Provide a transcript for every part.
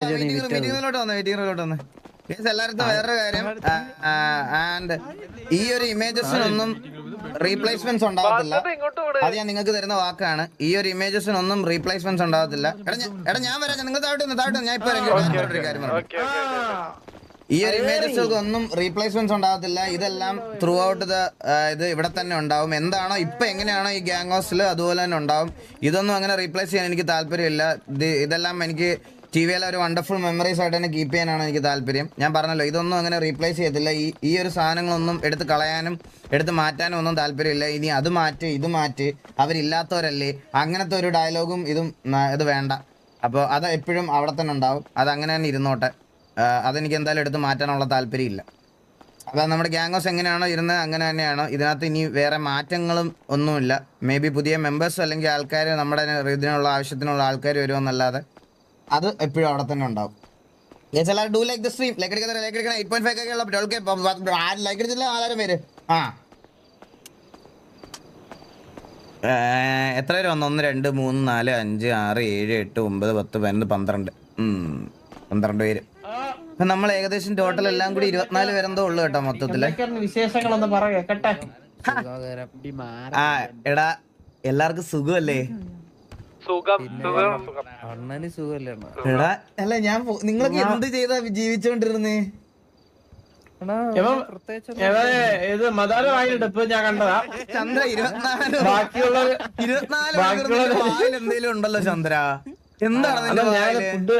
മീറ്റിംഗിലോട്ട് വന്നേ. എല്ലായിടത്തും വേറൊരു കാര്യം, ആൻഡ് ഈ ഒരു ഇമേജസിനൊന്നും റീപ്ലേസ്മെന്റ്സ് ഉണ്ടാവത്തില്ല. അത് ഞാൻ നിങ്ങൾക്ക് തരുന്ന വാക്കാണ്. ഈ ഒരു ഇമേജസിനൊന്നും റീപ്ലേസ്മെന്റ്സ് ഉണ്ടാവത്തില്ല. എടാ ഞാൻ വരാം, നിങ്ങൾ താഴ്ത്തുന്നു, ഞാൻ ഇപ്പൊ ഈ ഒരു ഇമേജസുകൾക്ക് ഒന്നും റീപ്ലേസ്മെന്റ്സ് ഉണ്ടാകത്തില്ല. ഇതെല്ലാം ത്രൂ ഔട്ട് ഇത് ഇവിടെ തന്നെ ഉണ്ടാവും. എന്താണോ ഇപ്പൊ എങ്ങനെയാണോ ഈ ഗ്യാങ് ഹൗസിൽ അതുപോലെ തന്നെ ഉണ്ടാവും. ഇതൊന്നും അങ്ങനെ റീപ്ലേസ് ചെയ്യാൻ എനിക്ക് താല്പര്യമില്ല. ഇതെല്ലാം എനിക്ക് ടിവിയിലെ ഒരു വണ്ടർഫുൾ മെമ്മറീസ് ആയിട്ട് തന്നെ കീപ്പ് ചെയ്യാനാണ് എനിക്ക് താല്പര്യം. ഞാൻ പറഞ്ഞല്ലോ, ഇതൊന്നും അങ്ങനെ റീപ്ലേസ് ചെയ്യത്തില്ല. ഈ ഒരു സാധനങ്ങളൊന്നും എടുത്ത് കളയാനും എടുത്ത് മാറ്റാനും ഒന്നും താല്പര്യമില്ല. ഇനി അത് മാറ്റ് ഇത് മാറ്റ്, അവരില്ലാത്തവരല്ലേ, അങ്ങനത്തെ ഒരു ഡയലോഗും ഇത് വേണ്ട. അപ്പോൾ അത് എപ്പോഴും അവിടെ തന്നെ ഉണ്ടാവും. അത് അങ്ങനെ തന്നെ ഇരുന്നോട്ടെ. അതെനിക്ക് എന്തായാലും എടുത്ത് മാറ്റാനുള്ള താല്പര്യമില്ല. അപ്പോൾ നമ്മുടെ ഗ്യാങ് ഹൗസ് എങ്ങനെയാണോ ഇരുന്നത് അങ്ങനെ തന്നെയാണോ. ഇതിനകത്ത് ഇനി വേറെ മാറ്റങ്ങളും ഒന്നുമില്ല. മേ ബി പുതിയ മെമ്പേഴ്സ് അല്ലെങ്കിൽ ആൾക്കാർ നമ്മുടെ ഇതിനുള്ള ആവശ്യത്തിനുള്ള ആൾക്കാർ വരുമെന്നല്ലാതെ അത് എപ്പോഴും അവിടെ തന്നെ ഉണ്ടാവും. എല്ലാവരും do like the stream. Like അടിക്കുന്ന 8.5 ഒക്കെ ഉള്ള ലൈക്ക് അടിച്ചില്ല 4000 പേര്. എത്ര പേര് വന്നു? 1 2 3 4 5 6 7 8 9 10 11 12 12 പേര്. അപ്പൊ നമ്മൾ ഏകദേശം ടോട്ടൽ എല്ലാം കൂടി 24 പേരെന്തോ ഉള്ളു കേട്ടോ മൊത്തത്തില്. എടാ എല്ലാവർക്കും സുഖമല്ലേ? എടാ അല്ല, ഞാൻ നിങ്ങളൊക്കെ എന്ത് ചെയ്താ ജീവിച്ചോണ്ടിരുന്നേ? ചന്ദ്ര 24 എന്തേലും ഉണ്ടല്ലോ ചന്ദ്ര. എന്താണ് ഫുഡ്?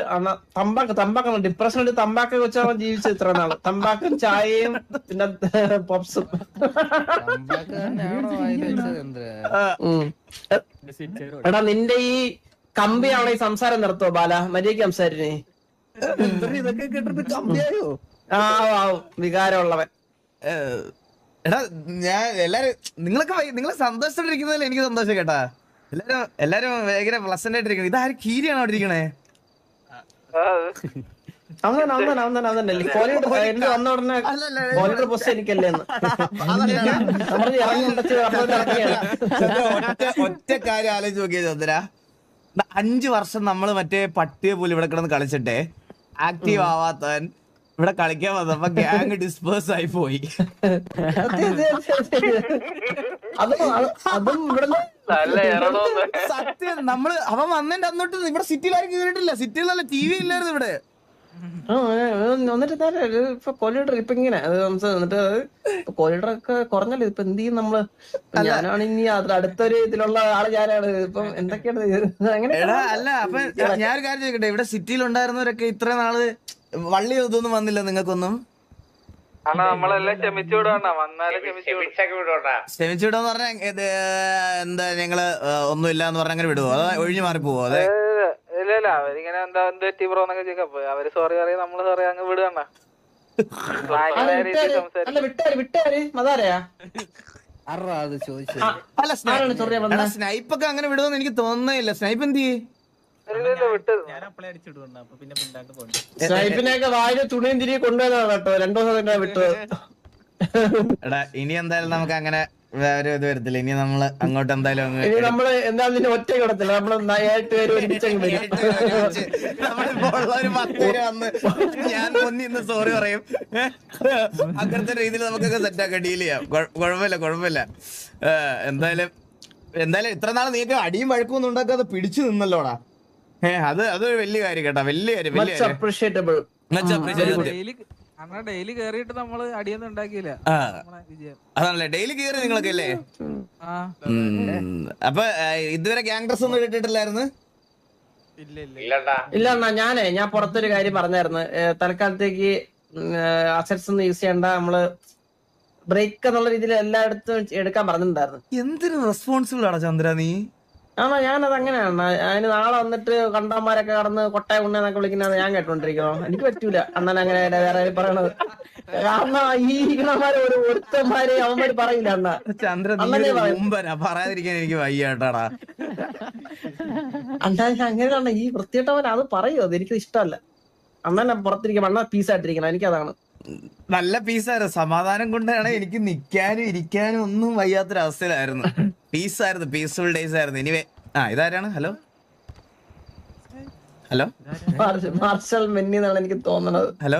തമ്പാക്കാണ് ഡിപ്രഷൻ. തമ്പാക്ക വെച്ചാണ് ജീവിച്ചത് ഇത്ര നാള്. തമ്പാക്കും ചായയും പിന്നെ പപ്സും. എടാ നിന്റെ ഈ കമ്പിയാണോ ഈ സംസാരം നിർത്തോ ബാല? മര്യാദക്ക് സംസാരിനെ. ഇതൊക്കെ കേട്ടിട്ട് കമ്പിയായോ? വികാരമുള്ളവൻ. എടാ ഞാൻ എല്ലാരും നിങ്ങൾ സന്തോഷത്തോടിരിക്കുന്നതിൽ എനിക്ക് സന്തോഷം കേട്ടാ. എല്ലാരും ഭയങ്കര പ്ലസന്റ് ആയിട്ടിരിക്കണേ. ഇതാരും കീരിയാണോ അവിടെ ഇരിക്കണേ? ഒറ്റ കാര്യം ആലോചിച്ച് നോക്കിയ ചന്ദ്ര, 5 വർഷം നമ്മള് മറ്റേ പട്ടിയെ പോലെ ഇവിടെ കിടന്ന് കളിച്ചിട്ടേ ആക്റ്റീവ് ആവാത്തവൻ ഇവിടെ കളിക്കാൻ വന്നപ്പോ ഗ്യാങ് ഡിസ്പേഴ്സ് ആയി പോയി. സത്യം. നമ്മള് അവൻ വന്നതിന്റെ അന്നോട്ട് ഇവിടെ സിറ്റിയിലാരും കേറിയിട്ടില്ല. സിറ്റിയിൽ നല്ല TV ഇല്ലായിരുന്നു ഇവിടെ. ഇപ്പൊ കോലിഡർ ഇപ്പൊ ഇങ്ങനെ എന്നിട്ട് കോലിഡർ ഒക്കെ കുറഞ്ഞല്ലോ. ഇപ്പൊ എന്ത് ചെയ്യും നമ്മള്? ഞാനാണ് ഇനി അടുത്തൊരു ഇതിലുള്ള ആള് ഞാനാണ്. ഇപ്പം എന്തൊക്കെയാണ് അങ്ങനെ. അല്ല അപ്പൊ ഞാനൊരു കാര്യം ചോദിക്കട്ടെ, ഇവിടെ സിറ്റിയിൽ ഉണ്ടായിരുന്നവരൊക്കെ ഇത്ര നാള് വള്ളി ഇതൊന്നും വന്നില്ല നിങ്ങൾക്കൊന്നും? ക്ഷമിച്ചുവിടാന്ന് പറഞ്ഞാ എന്താ, ഞങ്ങള് ഒന്നുമില്ല എന്ന് പറഞ്ഞ അങ്ങനെ വിടുവോ? അതോ ഒഴിഞ്ഞു മാറി പോവോ? അതെ ഇല്ല, അവരിങ്ങനെ എന്താ എന്ത് പറ്റി ബ്രോ എന്നൊക്കെ ചോദിക്കപ്പോ അവര് സോറി പറയും, നമ്മള് സോറി അങ്ങ് വിടുകണ്ണ. അല്ല സ്നൈപ്പൊക്കെ അങ്ങനെ വിടുമെന്ന് എനിക്ക് തോന്നുന്നില്ല. സ്നൈപ്പ് എന്ത് ചെയ്യും? സ്നൈപ്പിനെയൊക്കെ വായില് തുണിയും തിരികെ കൊണ്ടുവന്നതാണ് കേട്ടോ. 2 ദിവസം വിട്ടത്. എടാ ഇനി എന്തായാലും നമുക്ക് അങ്ങനെ വേറെ ഇത് വരത്തില്ല. ഇനി നമ്മള് അങ്ങോട്ട് എന്തായാലും നമ്മള് എന്തായാലും ഒറ്റ കിടത്തില്ല. നമ്മള് 7 പേര് ഒരുമിച്ചങ്ങ് വരും. നമ്മളിപ്പോ ഉള്ള ഒരു 10 പേര് വന്ന് ഞാൻ മുന്നിന്ന് സോറി പറയും. അങ്ങനത്തെ രീതിയിൽ നമുക്കൊക്കെ സെറ്റാക്കാം, ഡീൽ ചെയ്യാം. കുഴപ്പമില്ല. എന്തായാലും ഇത്ര നാളെ നീക്ക് അടിയും വഴക്കൊന്നും ഉണ്ടാക്കാതെ പിടിച്ചു നിന്നല്ലോടാ. അത് വലിയ കാര്യം കേട്ടാ. വലിയ കാര്യം. ഡെയിലി കേറിയിട്ട് നമ്മള് അടിയൊന്നും ഉണ്ടാക്കിയില്ല. അതാണല്ലേ ഡെയിലി കേറി നിങ്ങളൊക്കെ അല്ലേ? അപ്പൊ ഇതുവരെ ഗ്യാങ് ഡ്രസ് ഒന്നും ഇട്ടിട്ടില്ലായിരുന്നു? ഇല്ല അണ്ണാ, ഞാൻ പുറത്തൊരു കാര്യം പറഞ്ഞായിരുന്നു. തൽക്കാലത്തേക്ക് അസറ്റ്സ് ഒന്നും യൂസ് ചെയ്യണ്ട, നമ്മള് ബ്രേക്ക് എന്നുള്ള രീതിയിൽ എല്ലായിടത്തും എടുക്കാൻ പറഞ്ഞിട്ടുണ്ടായിരുന്നു. എന്തൊരു റെസ്പോൺസിബിൾ ആണ് ചന്ദ്ര നീ. ആണോ? ഞാനത് അങ്ങനെയാണ്. അതിന് നാളെ വന്നിട്ട് കണ്ടന്മാരൊക്കെ കടന്ന് കൊട്ടായ ഉണ്ണേന്നൊക്കെ വിളിക്കുന്നത് ഞാൻ കേട്ടോണ്ടിരിക്കണോ? എനിക്ക് പറ്റൂല അണ്ണൻ അങ്ങനെ വേറെ പറയണത്. കാരണം ഈ ഇരിക്കണമാര് ഒരുത്തന്മാര് അവന്മാര് പറയില്ല അണ്ണ. ചന്ദ്ര പറയാതിരിക്കാൻ എനിക്ക് വയ്യാട്ടാടാ. അണ്ണാ അങ്ങനെയാണ് ഈ വൃത്തിയിട്ടവൻ അത് പറയൂ. അത് എനിക്ക് ഇഷ്ടമല്ല. അണ്ണനെ പുറത്തിരിക്കണം, അണ്ണ പീസായിട്ടിരിക്കണം. എനിക്കതാണ് നല്ല പീസായിരുന്നു. സമാധാനം കൊണ്ടാണ് എനിക്ക് നിക്കാനും ഇരിക്കാനും ഒന്നും വയ്യാത്തൊരവസ്ഥയിലായിരുന്നു. പീസായിരുന്നു, പീസ്ഫുൾ ഡേയ്സ് ആയിരുന്നു. എനിവേ ഇതാരാണ്? ഹലോ ഹലോ മാർഷൽ മെന്നി എന്നാണ് എനിക്ക് തോന്നുന്നത്. ഹലോ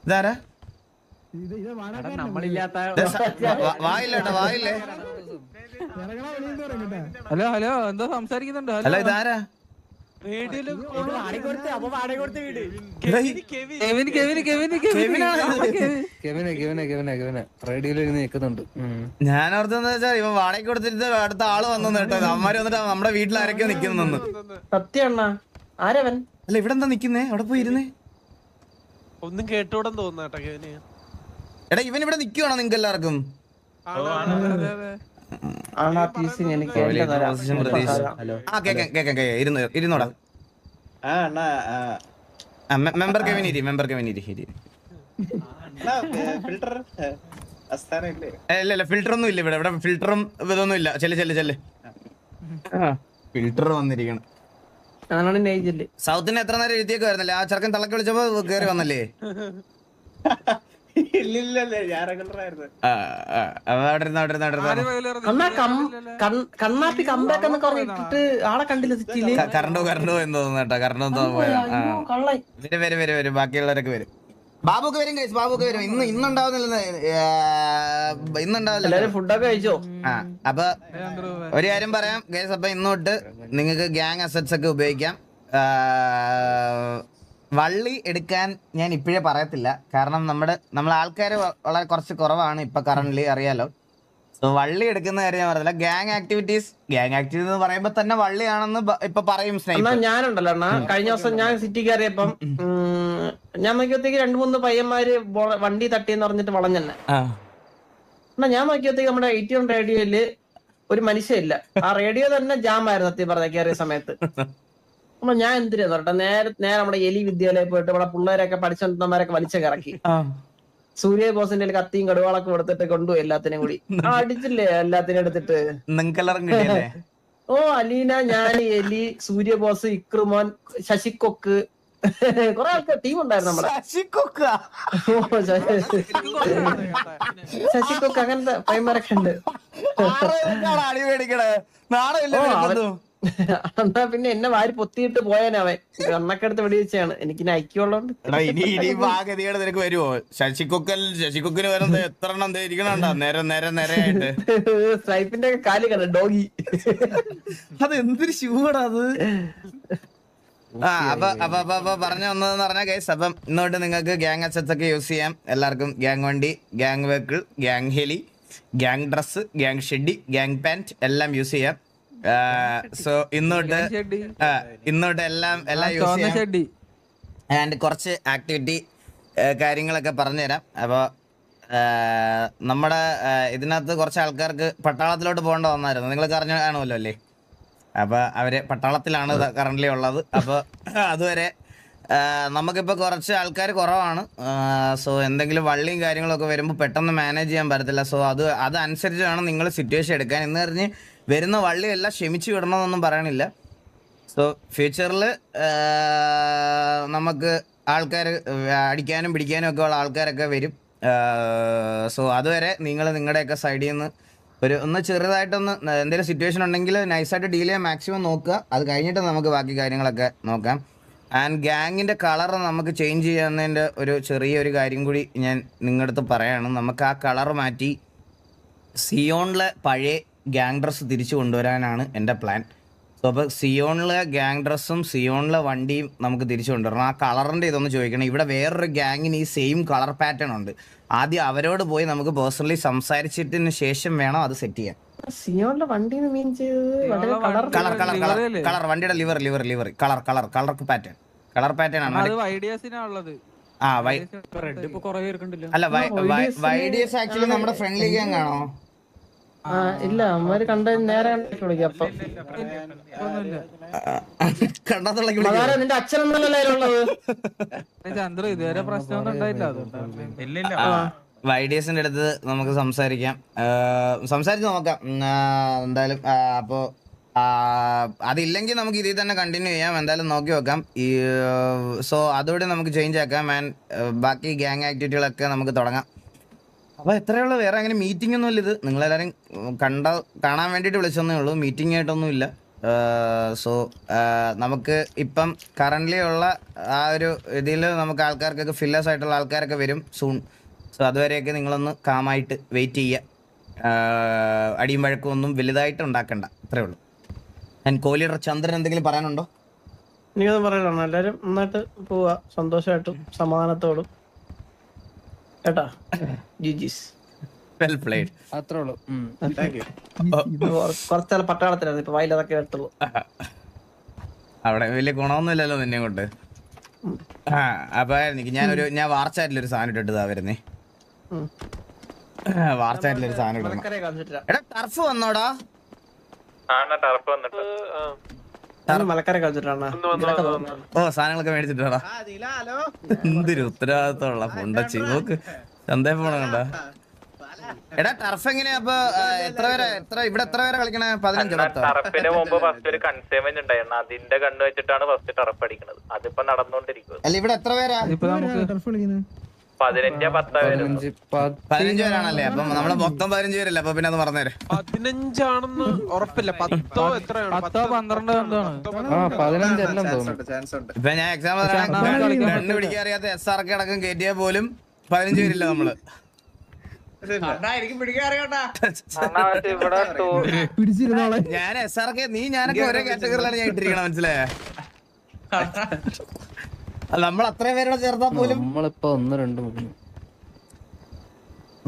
ഇതാരാ? വായില്ലേട്ടോ, വായില്ലേ? ഹലോ എന്തോ സംസാരിക്കുന്നുണ്ട്. ഹലോ ഇതാരാ? ഞാൻ ഓർത്തെന്ന് വെച്ചാൽ ഇവൻ വാടകയ്ക്ക് കൊടുത്തിട്ട് അടുത്ത ആള് വന്നു കേട്ടോ. അമ്മമാര് വന്നിട്ട് നമ്മുടെ വീട്ടിൽ ആരൊക്കെയോ നിക്കുന്നു. സത്യം ആരവൻ? അല്ല ഇവിടെ എന്താ നിക്കുന്നേ? അവിടെ പോയി ഇരുന്നേ. ഒന്നും കേട്ടോടെന്ന് തോന്നാട്ടോ കെവിന്. എടാ ഇവൻ ഇവിടെ നിക്കുവാണോ നിങ്ങൾക്ക് എല്ലാവർക്കും? ഇരുന്നോടാ. മെമ്പർ കെവിനിരി. ഇല്ല ഫിൽറ്റർ ഒന്നും ഇല്ല ഇവിടെ ഫിൽറ്ററും ഇതൊന്നും ഇല്ല. ചെല്ല് ഫിൽറ്റർ വന്നിരിക്കണം. സൗത്തിന് എത്ര നേരം എഴുതിയേക്കുവായിരുന്നല്ലേ? ആ ചെറുക്കൻ തളക്കി വിളിച്ചപ്പോ കേറി വന്നല്ലേ? കണ്ണാപ്പി കമ്പാക്ക് എന്നൊക്കെ പറഞ്ഞിട്ട് ആളെ കണ്ടില്ല സിറ്റിയില്. കറണ്ടോ എന്ന് തോന്നുന്നു കേട്ടോ. കറണ്ടോ വരും. ബാക്കിയുള്ളവരൊക്കെ വരും. ബാബുക്ക് വരും ഗൈസ്, ബാബുക്ക് വരും. ഇന്നുണ്ടാവില്ല. ഫുഡൊക്കെ കഴിച്ചോ? അപ്പൊ ഒരു കാര്യം പറയാം ഗൈസ്. അപ്പൊ ഇന്ന് തൊട്ട് നിങ്ങൾക്ക് ഗ്യാങ് അസറ്റ്സ് ഒക്കെ ഉപയോഗിക്കാം. വള്ളി എടുക്കാൻ ഞാൻ ഇപ്പോഴേ പറയത്തില്ല, കാരണം നമ്മൾ ആൾക്കാർ വളരെ കുറച്ച് കുറവാണ് ഇപ്പൊ കറന്റ്ലി, അറിയാലോ. സോ വള്ളി എടുക്കുന്ന കാര്യം ഞാൻ പറഞ്ഞില്ല. ഗ്യാങ് ആക്ടിവിറ്റീസ് എന്ന് പറയുമ്പോ തന്നെ വള്ളിയാണെന്ന് ഇപ്പൊ പറയും. ഞാനുണ്ടല്ലോ അണ്ണാ, കഴിഞ്ഞ ദിവസം ഞാൻ സിറ്റി കയറിയപ്പം ഞാൻ നോക്കിയത്തേക്ക് 2-3 പയ്യന്മാര് വണ്ടി തട്ടിയെന്ന് പറഞ്ഞിട്ട് വളഞ്ഞെന്നെ. എന്നാ ഞാൻ നോക്കിയത്തേക്ക് നമ്മുടെ 81 റേഡിയോയില് ഒരു മനുഷ്യയില്ല. ആ റേഡിയോ തന്നെ ജാം ആയിരുന്നു സത്യം പറഞ്ഞ കയറിയ സമയത്ത്. അപ്പൊ ഞാൻ എന്തിനാന്ന് പറഞ്ഞ നേരെ നമ്മുടെ എലി വിദ്യാലയം പോയിട്ട് നമ്മുടെ പിള്ളേരൊക്കെ പഠിച്ചവന്മാരൊക്കെ വലിച്ചു കറക്കി. സൂര്യ ബോസിന്റെ കത്തിയും കടുവാളൊക്കെ എടുത്തിട്ട് കൊണ്ടുപോയി എല്ലാത്തിനും കൂടി. അടിച്ചില്ലേ എല്ലാത്തിനും എടുത്തിട്ട്? ഓ അലീന, ഞാൻ, എലി, സൂര്യ ബോസ്, ഇക്രുമോൻ, ശശികൊക്ക്, കൊറേ ആൾക്കാർ ടീം ഉണ്ടായിരുന്നു നമ്മുടെ. ശശികൊക്ക് അങ്ങനത്തെ പൈമാരൊക്കെ ഉണ്ട്. എന്നാ പിന്നെ എന്നെ വാരി പൊത്തിയിട്ട് പോയാനവൻ കണ്ണൊക്കെ എടുത്ത് വെടിവെച്ചാണ്. എനിക്ക് ഐക്യമുള്ളതുകൊണ്ട്. നിനക്ക് വരുമോ? ശശികൊക്കിന് വരുന്നത് എത്ര എണ്ണം ഇരിക്കണുണ്ടോ? നേരെ സ്നൈപ്പിന്റെ കാല് കണ്ട ഡോഗി. അത് എന്തൊരു ഷൂടാ അത്. അപ്പൊ പറഞ്ഞു വന്നതെന്ന് പറഞ്ഞാൽ ഗൈസ്, അപ്പം ഇന്നോട്ട് നിങ്ങൾക്ക് ഗ്യാങ് അസറ്റ്സ് ഒക്കെ യൂസ് ചെയ്യാം. എല്ലാവർക്കും ഗ്യാങ് വണ്ടി, ഗ്യാങ് വെഹിക്കിൾ, ഗ്യാങ് ഹെലി, ഗ്യാങ് ഡ്രസ്, ഗ്യാങ് ഷെഡി, ഗ്യാങ് പാന്റ് എല്ലാം യൂസ് ചെയ്യാം. സോ ഇന്നോട്ട് എല്ലാം യൂസ് ചെയ്യാം. ആൻഡ് കുറച്ച് ആക്ടിവിറ്റി കാര്യങ്ങളൊക്കെ പറഞ്ഞുതരാം. അപ്പോൾ നമ്മുടെ ഇതിനകത്ത് കുറച്ച് ആൾക്കാർക്ക് പട്ടാളത്തിലോട്ട് പോകേണ്ട വന്നായിരുന്നു. നിങ്ങൾ അറിഞ്ഞ കാണുമല്ലോ അല്ലേ? അപ്പോൾ അവര് പട്ടാളത്തിലാണ് കറന്റ്ലി ഉള്ളത്. അപ്പോൾ അതുവരെ നമുക്കിപ്പോൾ കുറച്ച് ആൾക്കാർ കുറവാണ്. സോ എന്തെങ്കിലും വള്ളിയും കാര്യങ്ങളൊക്കെ വരുമ്പോൾ പെട്ടെന്ന് മാനേജ് ചെയ്യാൻ പറ്റത്തില്ല. സോ അതനുസരിച്ച് വേണം നിങ്ങൾ സിറ്റുവേഷൻ എടുക്കാൻ. എന്ന് പറഞ്ഞ് വരുന്ന വള്ളിയെല്ലാം ക്ഷമിച്ച് വിടണമെന്നൊന്നും പറയണില്ല. സോ ഫ്യൂച്ചറിൽ നമുക്ക് ആൾക്കാർ അടിക്കാനും പിടിക്കാനും ഒക്കെ ഉള്ള ആൾക്കാരൊക്കെ വരും. സോ അതുവരെ നിങ്ങൾ നിങ്ങളുടെയൊക്കെ സൈഡിൽ നിന്ന് ഒന്ന് ചെറുതായിട്ടൊന്ന് എന്തെങ്കിലും സിറ്റുവേഷൻ ഉണ്ടെങ്കിൽ നൈസായിട്ട് ഡീൽ ചെയ്യാൻ മാക്സിമം നോക്കുക. അത് കഴിഞ്ഞിട്ട് നമുക്ക് ബാക്കി കാര്യങ്ങളൊക്കെ നോക്കാം. ആൻഡ് ഗ്യാങ്ങിൻ്റെ കളർ നമുക്ക് ചേഞ്ച് ചെയ്യുന്നതിൻ്റെ ഒരു ചെറിയൊരു കാര്യം കൂടി ഞാൻ നിങ്ങളുടെ അടുത്ത് പറയാണ്. നമുക്ക് ആ കളർ മാറ്റി സിയോണിലെ പഴയ ഗ്യാങ് ഡ്രസ്സ് തിരിച്ചു കൊണ്ടുവരാനാണ് എൻ്റെ പ്ലാൻ. സോ അപ്പോൾ സിയോണിലെ ഗ്യാങ് ഡ്രസ്സും സിയോണിലെ വണ്ടിയും നമുക്ക് തിരിച്ചു കൊണ്ടുവരണം. ആ കളറിൻ്റെ ഇതൊന്ന് ചോദിക്കണം. ഇവിടെ വേറൊരു ഗ്യാങ്ങിന് ഈ സെയിം കളർ പാറ്റേൺ ഉണ്ട്. ആദ്യം അവരോട് പോയി നമുക്ക് പേഴ്സണലി സംസാരിച്ചിട്ടതിന് ശേഷം വേണം അത് സെറ്റ് ചെയ്യാൻ. കളർ വണ്ടിയുടെ ലിവർ കളർ പാറ്റേൺ ആണ്. അല്ല വൈഡിയസ് ആക്ച്വലി നമ്മുടെ ഫ്രണ്ട്ലി ഗ്യാങ് ആണോ? ഇല്ല, അവന്മാര് കണ്ട നേരെ വിളിക്കാം. നിന്റെ അച്ഛനൊന്നല്ലേ ഇതുവരെ പ്രശ്നമൊന്നും ഉണ്ടായില്ല. വൈഡിയസിന്റെ അടുത്ത് നമുക്ക് സംസാരിച്ച് നോക്കാം എന്തായാലും. അപ്പോൾ അതില്ലെങ്കിൽ നമുക്ക് ഇതിൽ തന്നെ കണ്ടിന്യൂ ചെയ്യാം. എന്തായാലും നോക്കി നോക്കാം. സോ അതോടെ നമുക്ക് ചേഞ്ച് ആക്കാം. ആൻഡ് ബാക്കി ഗ്യാങ് ആക്ടിവിറ്റികളൊക്കെ നമുക്ക് തുടങ്ങാം. അപ്പോൾ എത്രയുള്ളൂ, വേറെ അങ്ങനെ മീറ്റിംഗ് ഒന്നും ഇല്ല. ഇത് നിങ്ങളെല്ലാവരും കാണാൻ വേണ്ടിയിട്ട് വിളിച്ചൊന്നേ ഉള്ളൂ. മീറ്റിംഗ് ആയിട്ടൊന്നും ഇല്ല. സോ നമുക്ക് ഇപ്പം കറൻ്റ്ലി ഉള്ള ആ ഒരു ഇതിൽ നമുക്ക് ആൾക്കാർക്കൊക്കെ ഫില്ലേഴ്സ് ആയിട്ടുള്ള ആൾക്കാരൊക്കെ വരും സൂൺ. സോ അതുവരെയൊക്കെ നിങ്ങളൊന്ന് കാമായിട്ട് വെയിറ്റ് ചെയ്യുക. അടിയും വഴക്കും ഒന്നും വലുതായിട്ട് ഉണ്ടാക്കണ്ട, അത്രേ ഉള്ളൂ. ഞാൻ കോഹ്ലിയുടെ ചന്ദ്രൻ എന്തെങ്കിലും പറയാനുണ്ടോ? എനിക്കൊന്നും പറയണം. എല്ലാരും നന്നായിട്ട് പോവാ, സന്തോഷമായിട്ടും സമാധാനത്തോടും കേട്ടാ. ജിജീസ് വെൽ പ്ലേഡ്. അത്രേ ഉള്ളൂ. കുറച്ചാൽ പട്ടാളത്തിലായിരുന്നു, ഇപ്പൊ വയൽ അതൊക്കെ എടുത്തുള്ളൂ. അവിടെ വലിയ ഗുണമൊന്നുമില്ലല്ലോ നിന്നെ കൊണ്ട്. അപ്പൊ ഞാൻ വാർച്ചാറ്റിലൊരു സാധനം ഇട്ടിട്ട് വരുന്നേ. വാർച്ചാറ്റിലൊരു സാധനം ഇടണം. എടാ ടർഫ് വന്നോടാ? മലക്കര കളിച്ചിട്ടാണ്. ഓ സാധനങ്ങളൊക്കെ മേടിച്ചിട്ടാടാ. എന്തൊരു ഉത്തരവാദിത്തമുള്ള പൊണ്ടച്ചി നോക്ക്. ചന്തേ പോണ കണ്ട. എടാ ടർഫ് എങ്ങനെയാ? അപ്പൊ ഇവിടെ എത്ര പേരെ കളിക്കണേ? 15? ടർഫിന് മുമ്പ് ഫസ്റ്റ് ഒരു കൺസൈൻമെന്റ് ഉണ്ടായിരുന്നു, അതിന്റെ കണ്ടു വെച്ചിട്ടാണ് ഫസ്റ്റ് ടർഫ് അടിക്കുന്നത്. അതിപ്പോ നടന്നുകൊണ്ടിരിക്കുന്നത്. അല്ല ഇവിടെ എത്ര പേരാ? 15 പേരാണല്ലേ? അപ്പൊ നമ്മള് മൊത്തം 15 പേരല്ലേ? അപ്പൊ പിന്നെ അത് പറഞ്ഞേരെ. 15 ആണെന്ന് ഉറപ്പില്ല. 10 എത്രയാണ്? 10 12 ഇപ്പൊ ഞാൻ എക്സാം കണ്ണു പിടിക്കാൻ അറിയാത്ത SRK അടക്കം കയറ്റിയാൽ പോലും 15 പേരില്ല നമ്മള്. ഞാൻ SRK നീ ഞാനൊക്കെ ഒരേ കാറ്റഗറിയിലാണ് ഞാൻ ഇട്ടിരിക്കണം, മനസ്സിലായ? നമ്മൾ അത്രയും പേരോട് ചേർത്താൽ പോലും നമ്മളിപ്പോ 1 2 3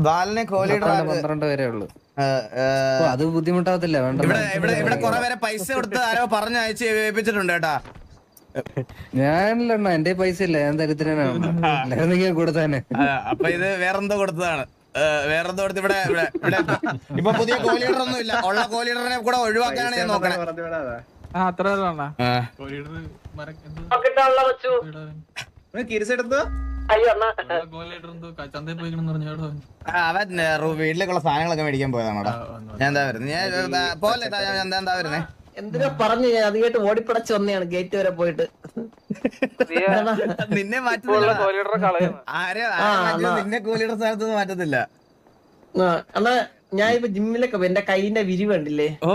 ബാലിനെ കോഹ്ലിയുടെ 12 വരെ ഉള്ളു. അത് ബുദ്ധിമുട്ടാവത്തില്ല. ഇവിടെ കുറെ പേരെ പൈസ കൊടുത്ത് ആരോ പറഞ്ഞയച്ച് ഏൽപ്പിച്ചിട്ടുണ്ട് കേട്ടാ. ഞാനല്ല എന്റെ പൈസ ഇല്ല, ഞാൻ ദരിദ്രനാണ്. കൊടുത്താനെ. അപ്പൊ ഇത് വേറെന്തോ കൊടുത്തതാണ്. വേറെന്തോ കൊടുത്ത് ഇവിടെ ഇപ്പൊ പുതിയ കോഹ്ലിയുടെ ഒന്നും ഇല്ല. ഉള്ള കോഹ്ലിയുടെ കൂടെ ഒഴിവാക്കാനാണ് ഞാൻ നോക്കണേ. അവൻ വീട്ടിലേക്കുള്ള സാധനങ്ങളൊക്കെ മേടിക്കാൻ പോയതാണോടാ. ഞാൻ എന്താ വരുന്നത്? പോലെ എന്താ വരുന്നേ? എന്തിനാ പറഞ്ഞു ഞാൻ അത് കേട്ട് ഓടിപ്പടച്ച് വന്നെയാണ് ഗേറ്റ് വരെ പോയിട്ട്. നിന്നെ നിന്നെ കോഹ്ലിയുടെ സ്ഥലത്ത് മാറ്റത്തില്ല. എന്നാ ഞാൻ ഇപ്പൊ ജിമ്മിലൊക്കെ എന്റെ കൈന്റെ വിരിവ് കണ്ടില്ലേ? ഓ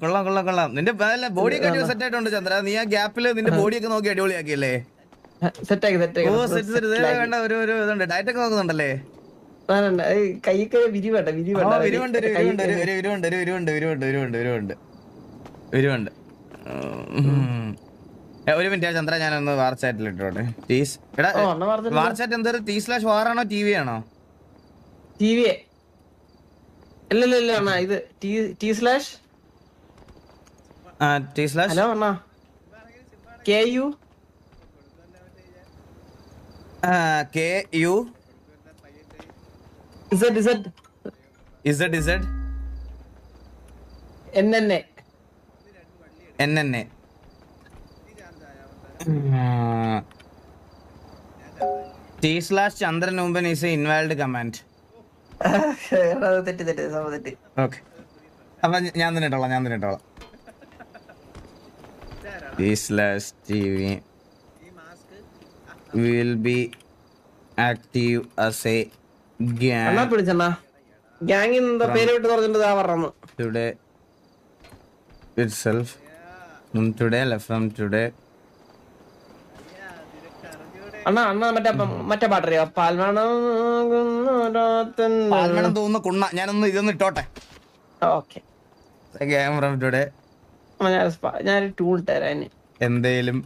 കൊള്ളാം. നിന്റെ ബോഡിയൊക്കെ സെറ്റ് ആയിട്ടുണ്ട് ചന്ദ്ര. നീ ആ ഗ്യാപ്പില് നിന്റെ ബോഡിയൊക്കെ നോക്കി അടിപൊളിയാക്കിയല്ലേ? സെറ്റാക്കി ഓ സെറ്റ് വേണ്ട. ഒരു ഇതുണ്ട്, ഡയറ്റ് ഒക്കെ നോക്കുന്നുണ്ടല്ലേ? കൈക്ക് വിരിവുണ്ട്. ഒരു മിനിറ്റ് ചന്ദ്ര, ഞാനൊന്ന് വാർച്ചാറ്റിൽ ഇട്ടോട്ടെ പ്ലീസ്. എടാ വാർച്ചാറ്റ് എന്തൊരു T/war ആണോ TV ആണോ? TV ഇല്ല അണ്ണാ, ഇത് T/ hello Anna, KU Z NNA. T/Chandran Umban is an invalid command. തെറ്റി. Okay. അപ്പൊ ഞാൻ തന്നെ ഇട്ടോളാം. T/TV will be active as a gang. അണ്ണാ പിടിച്ചണ്ണാ, ഗ്യാങ്ങിൽ എന്താ പേര് വിട്ട് പറഞ്ഞിട്ട് പറഞ്ഞു today itself. From today. അണ്ണാ മറ്റേ പാട്ടറിയോ? പാൽവേണം തോന്നുന്നു കുണ്ണ. ഞാനൊന്ന് ഇതൊന്ന് ഇട്ടോട്ടെ. ഓക്കെ, ഫ്രം ടുഡേ ഞാൻ ടൂൾ തരാൻ എന്തേലും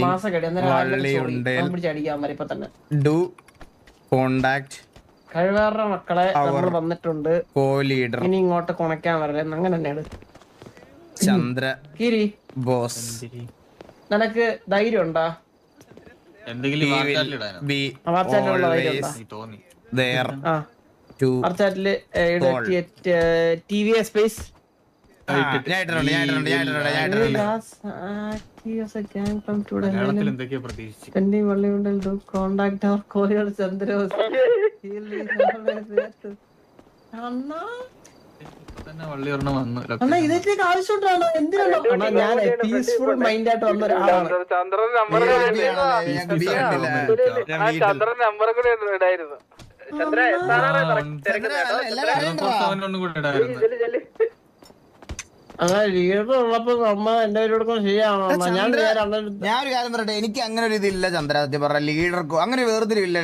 മാസം അടിക്കാൻ വരെ ഇപ്പൊ തന്നെ ഡു കോണ്ടാക്ട് കഴിവേറെ മക്കളെ നമ്മൾ വന്നിട്ടുണ്ട്. ഇനി ഇങ്ങോട്ട് കുണയ്ക്കാൻ വരല്ലേ, അങ്ങനെ തന്നെയാണ്. ചന്ദ്ര കിരി ബോസ്, നിനക്ക് ധൈര്യം ഉണ്ടാ? TV space. Contact our courier Chandros. ഇതിലേക്ക് ആവശ്യമുണ്ടാണോ? എന്തിനാണോ ഞാൻ പീസ്ഫുൾ മൈൻഡ് ആയിട്ട് വന്ന ഒരാളാണ്. ചന്ദ്രൻ നമ്പർ കൂടെ ഇടായിരുന്നു. അങ്ങനെ ലീഡർ ഉള്ളപ്പോ നമ്മ എന്റെ പേരോടൊക്കെ ശരിയാണോ ഞാൻ നേരെ അണ്ണൻ ഞാനൊരു കാര്യം പറയട്ടെ, എനിക്ക് അങ്ങനെ ഒരു ഇതില്ല ചന്ദ്ര. സത്യം പറഞ്ഞ ലീഡർക്കോ അങ്ങനെ വേർതിരിവില്ല